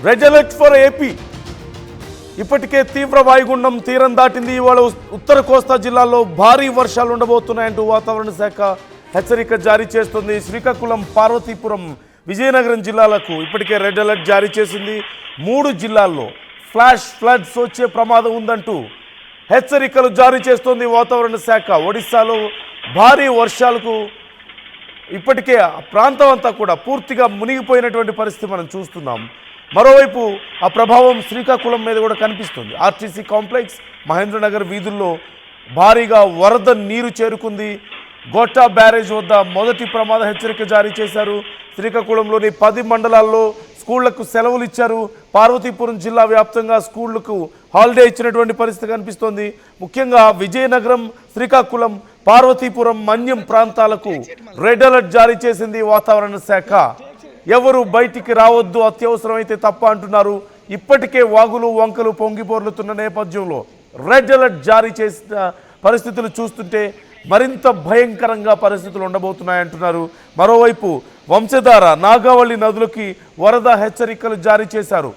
Red alert for AP. ఇప్పటికే తీవ్ర వాయుగుండం తీరం దాటింది. ఇవాళ ఉత్తర కోస్తా జిల్లాల్లో భారీ వర్షాలు ఉండబోతున్నాయంటూ వాతావరణ శాఖ హెచ్చరిక జారీ చేస్తుంది. శ్రీకాకుళం, పార్వతీపురం, విజయనగరం జిల్లాలకు ఇప్పటికే రెడ్ అలర్ట్ జారీ చేసింది. 3 జిల్లాల్లో ఫ్లాష్ ఫ్లడ్స్ వచ్చే ప్రమాదం ఉందంటూ హెచ్చరికలు జారీ చేస్తోంది వాతావరణ శాఖ. ఒడిశాలో భారీ వర్షాలకు ఇప్పటికే ప్రాంతం అంతా కూడా పూర్తిగా మునిగిపోయినటువంటి పరిస్థితి మనం చూస్తున్నాం. మరోవైపు ఆ ప్రభావం శ్రీకాకుళం మీద కూడా కనిపిస్తుంది. ఆర్టీసీ కాంప్లెక్స్, మహేంద్రనగర్ వీధుల్లో భారీగా వరద నీరు చేరుకుంది. గోటా బ్యారేజ్ వద్ద మొదటి ప్రమాద హెచ్చరిక జారీ చేశారు. శ్రీకాకుళంలోని 10 మండలాల్లో స్కూళ్లకు సెలవులు ఇచ్చారు. పార్వతీపురం జిల్లా వ్యాప్తంగా స్కూళ్లకు హాలిడే ఇచ్చినటువంటి పరిస్థితి కనిపిస్తోంది. ముఖ్యంగా విజయనగరం, శ్రీకాకుళం, పార్వతీపురం, మన్యం ప్రాంతాలకు రెడ్ అలర్ట్ జారీ చేసింది వాతావరణ శాఖ. ఎవరు బయటికి రావద్దు, అత్యవసరమైతే తప్ప అంటున్నారు. ఇప్పటికే వాగులు వంకలు పొంగిపోర్లుతున్న నేపథ్యంలో రెడ్ అలర్ట్ జారీ చేసిన పరిస్థితులు చూస్తుంటే మరింత భయంకరంగా పరిస్థితులు ఉండబోతున్నాయంటున్నారు. మరోవైపు వంశధార, నాగావళి నదులకి వరద హెచ్చరికలు జారీ చేశారు.